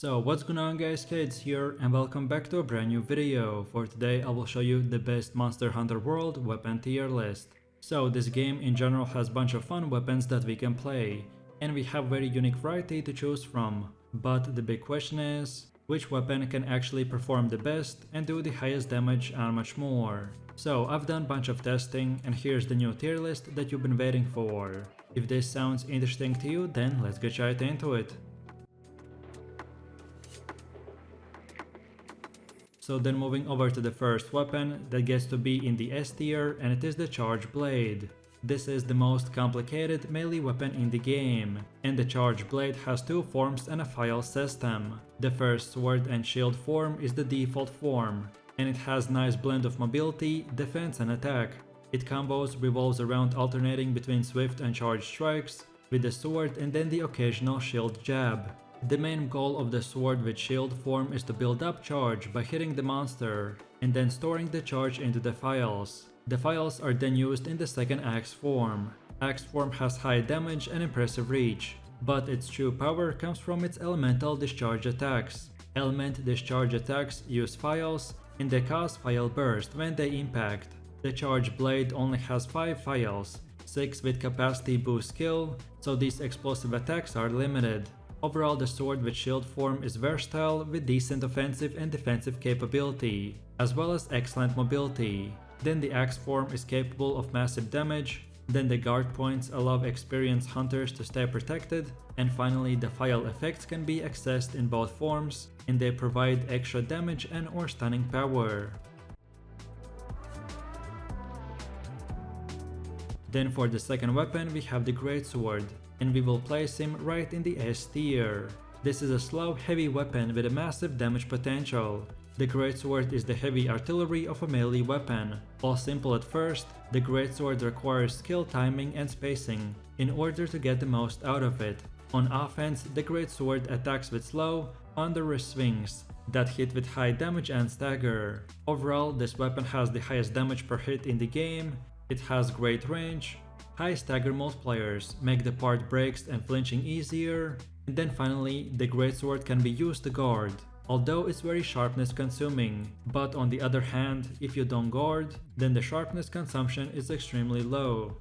So what's going on guys, Kids here and welcome back to a brand new video. For today I will show you the best Monster Hunter World weapon tier list. So this game in general has bunch of fun weapons that we can play, and we have very unique variety to choose from. But the big question is, which weapon can actually perform the best and do the highest damage and much more. So I've done bunch of testing and here's the new tier list that you've been waiting for. If this sounds interesting to you, then let's get right into it. So then moving over to the first weapon that gets to be in the S tier, and it is the Charge Blade. This is the most complicated melee weapon in the game, and the Charge Blade has two forms and a file system. The first sword and shield form is the default form, and it has nice blend of mobility, defense and attack. Its combos revolves around alternating between swift and charge strikes with the sword and then the occasional shield jab. The main goal of the sword with shield form is to build up charge by hitting the monster and then storing the charge into the files. The files are then used in the second axe form. Axe form has high damage and impressive reach, but its true power comes from its elemental discharge attacks. Element discharge attacks use files and they cause file burst when they impact. The Charge Blade only has 5 files, 6 with capacity boost skill, so these explosive attacks are limited. Overall, the sword with shield form is versatile with decent offensive and defensive capability, as well as excellent mobility. Then the axe form is capable of massive damage, then the guard points allow experienced hunters to stay protected, and finally the file effects can be accessed in both forms, and they provide extra damage and or stunning power. Then for the second weapon we have the Greatsword, and we will place him right in the S tier. This is a slow, heavy weapon with a massive damage potential. The Greatsword is the heavy artillery of a melee weapon. While simple at first, the Greatsword requires skill, timing and spacing in order to get the most out of it. On offense, the Greatsword attacks with slow, under-wrist swings that hit with high damage and stagger. Overall, this weapon has the highest damage per hit in the game. It has great range. High stagger multipliers make the part breaks and flinching easier, and then finally the Greatsword can be used to guard, although it's very sharpness consuming, but on the other hand, if you don't guard, then the sharpness consumption is extremely low.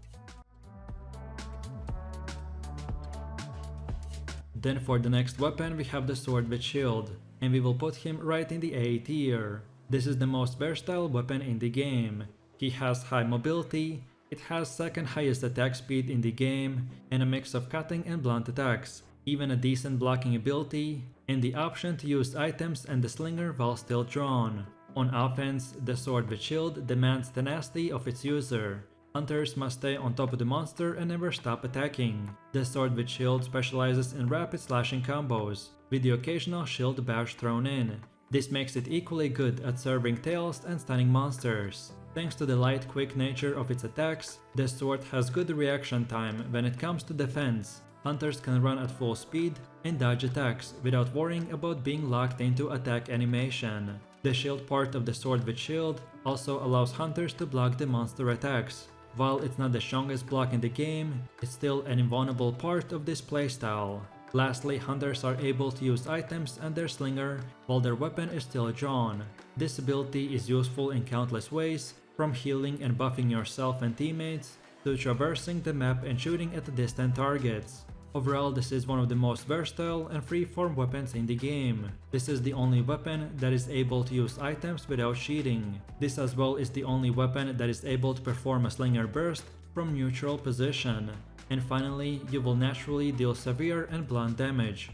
Then for the next weapon we have the Sword with Shield, and we will put him right in the A tier. This is the most versatile weapon in the game. He has high mobility. It has second highest attack speed in the game and a mix of cutting and blunt attacks, even a decent blocking ability, and the option to use items and the slinger while still drawn. On offense, the Sword with Shield demands tenacity of its user. Hunters must stay on top of the monster and never stop attacking. The Sword with Shield specializes in rapid slashing combos, with the occasional shield bash thrown in. This makes it equally good at serving tails and stunning monsters. Thanks to the light, quick nature of its attacks, the sword has good reaction time when it comes to defense. Hunters can run at full speed and dodge attacks without worrying about being locked into attack animation. The shield part of the Sword with Shield also allows hunters to block the monster attacks. While it's not the strongest block in the game, it's still an invulnerable part of this playstyle. Lastly, hunters are able to use items and their slinger while their weapon is still drawn. This ability is useful in countless ways, from healing and buffing yourself and teammates, to traversing the map and shooting at distant targets. Overall, this is one of the most versatile and free-form weapons in the game. This is the only weapon that is able to use items without cheating. This as well is the only weapon that is able to perform a slinger burst from neutral position. And finally, you will naturally deal severe and blunt damage.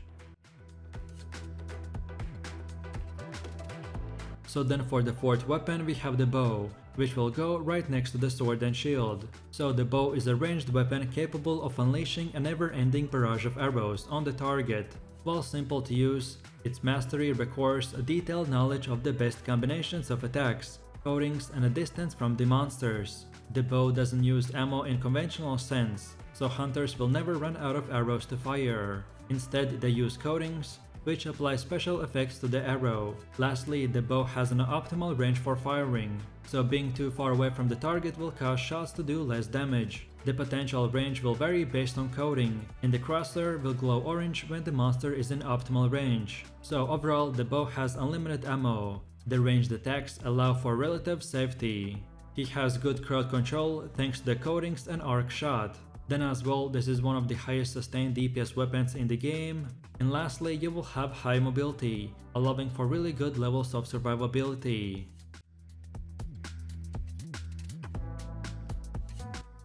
So then for the fourth weapon we have the bow, which will go right next to the sword and shield. So the bow is a ranged weapon capable of unleashing a never-ending barrage of arrows on the target. While simple to use, its mastery requires a detailed knowledge of the best combinations of attacks, coatings and a distance from the monsters. The bow doesn't use ammo in conventional sense, so hunters will never run out of arrows to fire. Instead, they use coatings, which applies special effects to the arrow. Lastly, the bow has an optimal range for firing, so being too far away from the target will cause shots to do less damage. The potential range will vary based on coding, and the crosshair will glow orange when the monster is in optimal range. So overall, the bow has unlimited ammo. The ranged attacks allow for relative safety. He has good crowd control thanks to the coatings and arc shot. Then as well, this is one of the highest sustained DPS weapons in the game. And lastly, you will have high mobility, allowing for really good levels of survivability.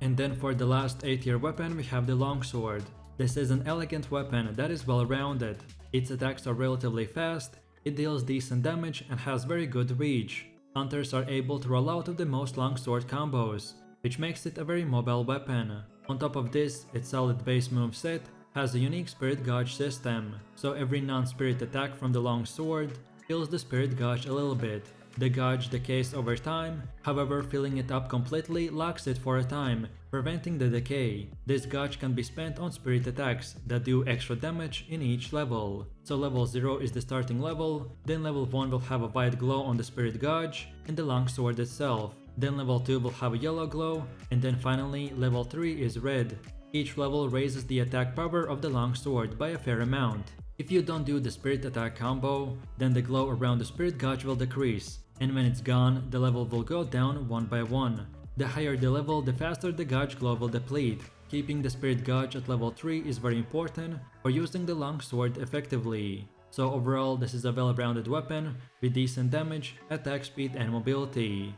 And then for the last A tier weapon we have the longsword. This is an elegant weapon that is well rounded. Its attacks are relatively fast, it deals decent damage and has very good reach. Hunters are able to roll out of the most longsword combos, which makes it a very mobile weapon. On top of this, its solid base moveset has a unique spirit gauge system, so every non-spirit attack from the longsword heals the spirit gauge a little bit. The gauge decays over time, however filling it up completely locks it for a time, preventing the decay. This gauge can be spent on spirit attacks that do extra damage in each level. So level 0 is the starting level, then level 1 will have a white glow on the spirit gauge and the longsword itself. Then level 2 will have a yellow glow, and then finally level 3 is red. Each level raises the attack power of the longsword by a fair amount. If you don't do the spirit attack combo, then the glow around the spirit gauge will decrease, and when it's gone, the level will go down one by one. The higher the level, the faster the gauge glow will deplete. Keeping the spirit gauge at level 3 is very important for using the longsword effectively. So overall, this is a well-rounded weapon with decent damage, attack speed and mobility.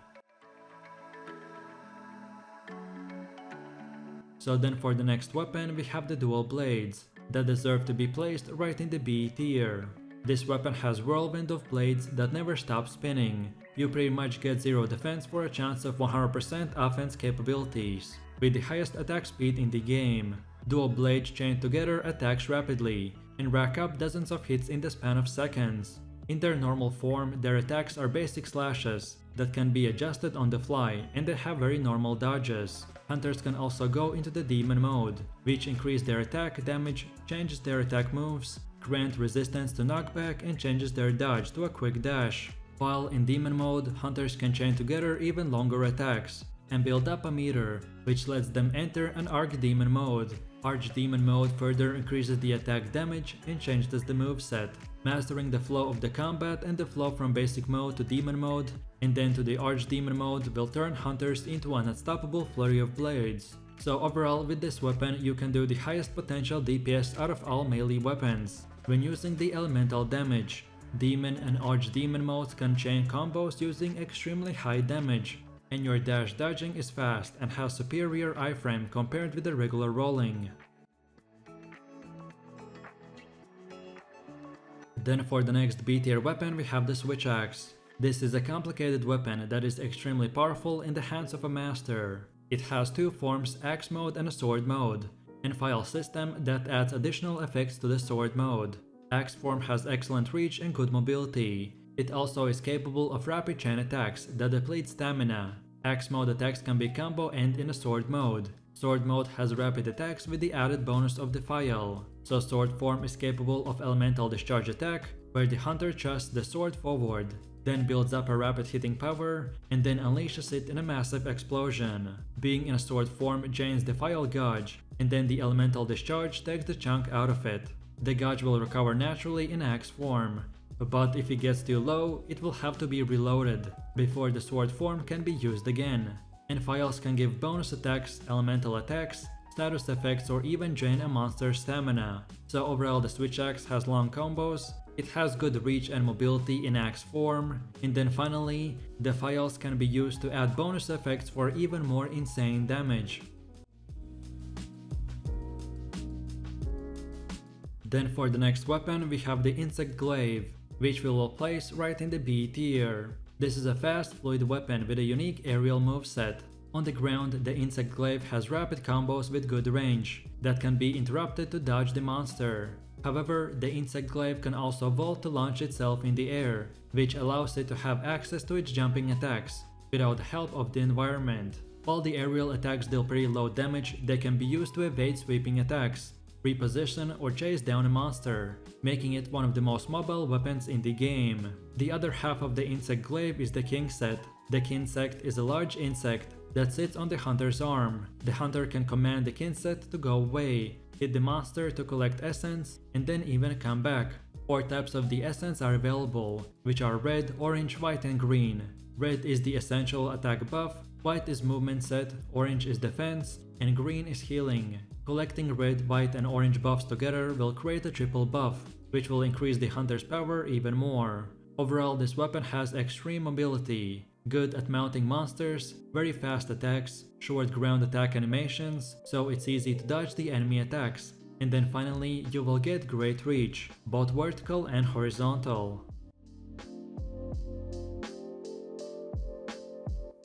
So then for the next weapon we have the dual blades, that deserve to be placed right in the B tier. This weapon has whirlwind of blades that never stop spinning. You pretty much get 0 defense for a chance of 100% offense capabilities, with the highest attack speed in the game. Dual blades chained together attacks rapidly, and rack up dozens of hits in the span of seconds. In their normal form, their attacks are basic slashes that can be adjusted on the fly, and they have very normal dodges. Hunters can also go into the demon mode, which increase their attack damage, changes their attack moves, grant resistance to knockback and changes their dodge to a quick dash. While in demon mode, hunters can chain together even longer attacks and build up a meter, which lets them enter an archdemon mode. Archdemon mode further increases the attack damage and changes the moveset, mastering the flow of the combat and the flow from basic mode to demon mode, and then to the archdemon mode will turn hunters into an unstoppable flurry of blades. So overall, with this weapon you can do the highest potential DPS out of all melee weapons when using the elemental damage. Demon and archdemon modes can chain combos using extremely high damage, and your dash dodging is fast and has superior iframe compared with the regular rolling. Then for the next B tier weapon we have the switch axe. This is a complicated weapon that is extremely powerful in the hands of a master. It has two forms, axe mode and a sword mode, and file system that adds additional effects to the sword mode. Axe form has excellent reach and good mobility. It also is capable of rapid chain attacks that deplete stamina. Axe mode attacks can be combo and in a sword mode. Sword mode has rapid attacks with the added bonus of the file. So sword form is capable of elemental discharge attack, where the hunter thrusts the sword forward, then builds up a rapid hitting power, and then unleashes it in a massive explosion. Being in a sword form drains the file gauge, and then the elemental discharge takes the chunk out of it. The gauge will recover naturally in axe form, but if it gets too low, it will have to be reloaded before the sword form can be used again. And files can give bonus attacks, elemental attacks, status effects, or even drain a monster's stamina. So overall the switch axe has long combos, it has good reach and mobility in axe form, and then finally, the files can be used to add bonus effects for even more insane damage. Then for the next weapon we have the insect glaive, which we will place right in the B tier. This is a fast, fluid weapon with a unique aerial moveset. On the ground, the insect glaive has rapid combos with good range that can be interrupted to dodge the monster. However, the insect glaive can also vault to launch itself in the air, which allows it to have access to its jumping attacks without the help of the environment. While the aerial attacks deal pretty low damage, they can be used to evade sweeping attacks. reposition, or chase down a monster, making it one of the most mobile weapons in the game. The other half of the insect glaive is the king set. The kinsect is a large insect that sits on the hunter's arm. The hunter can command the kinset to go away, hit the monster to collect essence, and then even come back. 4 types of the essence are available, which are red, orange, white, and green. Red is the essential attack buff, white is movement set, orange is defense, and green is healing. Collecting red, white, and orange buffs together will create a triple buff, which will increase the hunter's power even more. Overall, this weapon has extreme mobility, good at mounting monsters, very fast attacks, short ground attack animations, so it's easy to dodge the enemy attacks. And then finally, you will get great reach, both vertical and horizontal.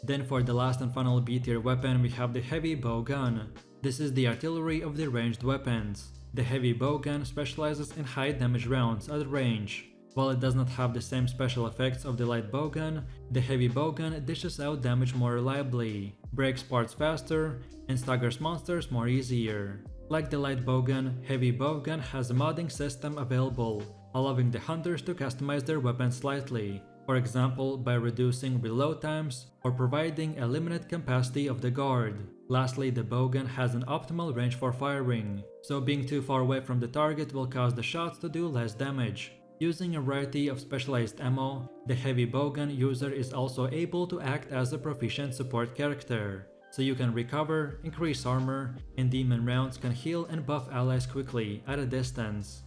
Then for the last and final B tier weapon, we have the heavy bowgun. This is the artillery of the ranged weapons. The heavy bowgun specializes in high damage rounds at range. While it does not have the same special effects of the light bowgun, the heavy bowgun dishes out damage more reliably, breaks parts faster, and staggers monsters more easier. Like the light bowgun, heavy bowgun has a modding system available, allowing the hunters to customize their weapon slightly, for example by reducing reload times or providing a limited capacity of the guard. Lastly, the bowgun has an optimal range for firing, so being too far away from the target will cause the shots to do less damage. Using a variety of specialized ammo, the heavy bowgun user is also able to act as a proficient support character, so you can recover, increase armor, and demon rounds can heal and buff allies quickly at a distance.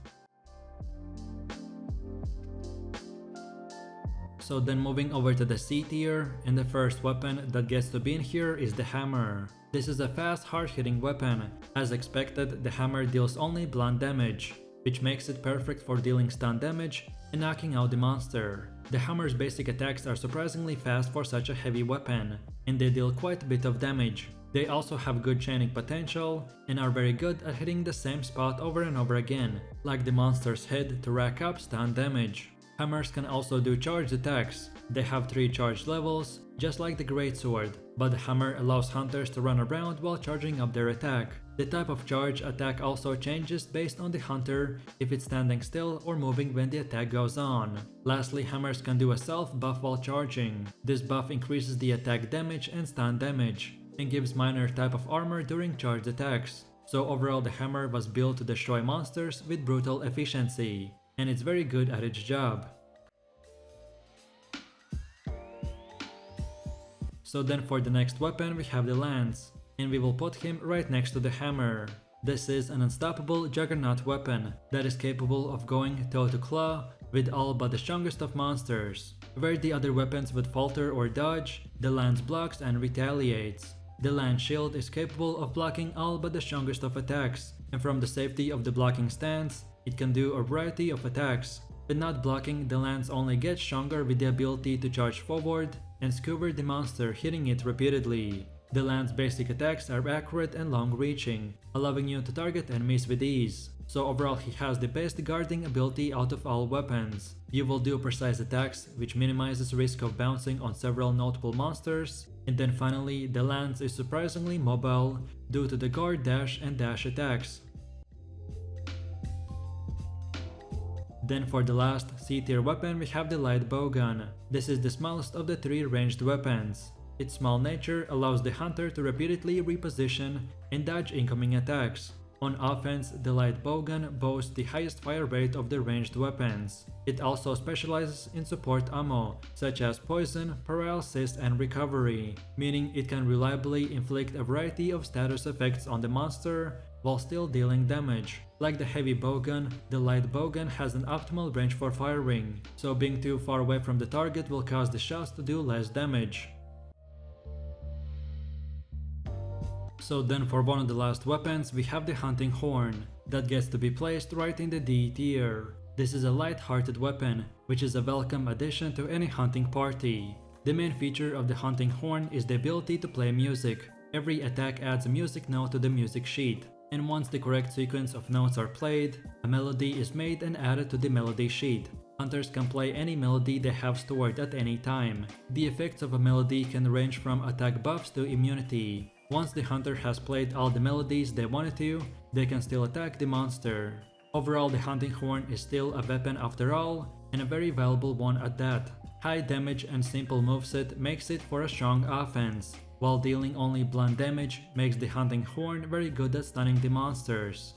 So then moving over to the C tier, and the first weapon that gets to be in here is the hammer. This is a fast, hard-hitting weapon. As expected, the hammer deals only blunt damage, which makes it perfect for dealing stun damage and knocking out the monster. The hammer's basic attacks are surprisingly fast for such a heavy weapon, and they deal quite a bit of damage. They also have good chaining potential and are very good at hitting the same spot over and over again, like the monster's head, to rack up stun damage. Hammers can also do charged attacks. They have 3 charge levels, just like the greatsword, but the hammer allows hunters to run around while charging up their attack. The type of charge attack also changes based on the hunter, if it's standing still or moving when the attack goes on. Lastly, hammers can do a self buff while charging. This buff increases the attack damage and stun damage, and gives minor type of armor during charged attacks. So overall, the hammer was built to destroy monsters with brutal efficiency, and it's very good at its job. So then for the next weapon we have the lance, and we will put him right next to the hammer. This is an unstoppable juggernaut weapon that is capable of going toe to claw with all but the strongest of monsters. Where the other weapons would falter or dodge, the lance blocks and retaliates. The lance shield is capable of blocking all but the strongest of attacks, and from the safety of the blocking stance, it can do a variety of attacks. With not blocking, the lance only gets stronger with the ability to charge forward and skewer the monster, hitting it repeatedly. The lance's basic attacks are accurate and long-reaching, allowing you to target enemies with ease. So overall, he has the best guarding ability out of all weapons. You will do precise attacks, which minimizes risk of bouncing on several notable monsters. And then finally, the lance is surprisingly mobile due to the guard dash and dash attacks. Then for the last C-tier weapon we have the light bowgun. This is the smallest of the 3 ranged weapons. Its small nature allows the hunter to repeatedly reposition and dodge incoming attacks. On offense, the light bowgun boasts the highest fire rate of the ranged weapons. It also specializes in support ammo, such as poison, paralysis, and recovery, meaning it can reliably inflict a variety of status effects on the monster while still dealing damage. Like the heavy bowgun, the light bowgun has an optimal range for firing, so being too far away from the target will cause the shots to do less damage. So then for one of the last weapons we have the hunting horn, that gets to be placed right in the D tier. This is a light-hearted weapon, which is a welcome addition to any hunting party. The main feature of the hunting horn is the ability to play music. Every attack adds a music note to the music sheet, and once the correct sequence of notes are played, a melody is made and added to the melody sheet. Hunters can play any melody they have stored at any time. The effects of a melody can range from attack buffs to immunity. Once the hunter has played all the melodies they wanted to, they can still attack the monster. Overall, the hunting horn is still a weapon after all, and a very valuable one at that. High damage and simple moveset makes it for a strong offense, while dealing only blunt damage makes the hunting horn very good at stunning the monsters.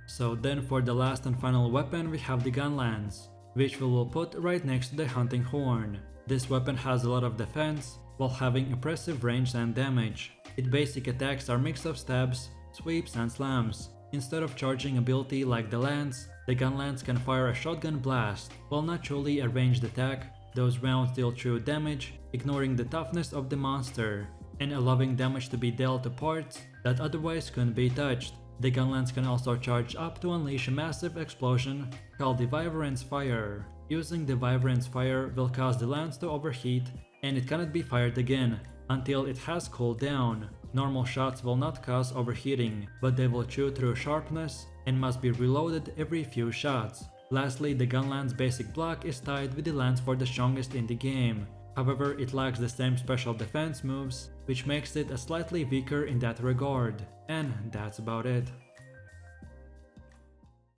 So then for the last and final weapon we have the gunlance, which we will put right next to the hunting horn. This weapon has a lot of defense, while having impressive range and damage. Its basic attacks are mix of stabs, sweeps and slams. Instead of charging ability like the lance, the gunlance can fire a shotgun blast. While not truly a ranged attack, those rounds deal true damage, ignoring the toughness of the monster, and allowing damage to be dealt to parts that otherwise couldn't be touched. The gunlance can also charge up to unleash a massive explosion called the Vibrance Fire. Using the Vibrance Fire will cause the lance to overheat, and it cannot be fired again until it has cooled down. Normal shots will not cause overheating, but they will chew through sharpness and must be reloaded every few shots. Lastly, the gunlance basic block is tied with the lance for the strongest in the game. However, it lacks the same special defense moves, which makes it a slightly weaker in that regard. And that's about it.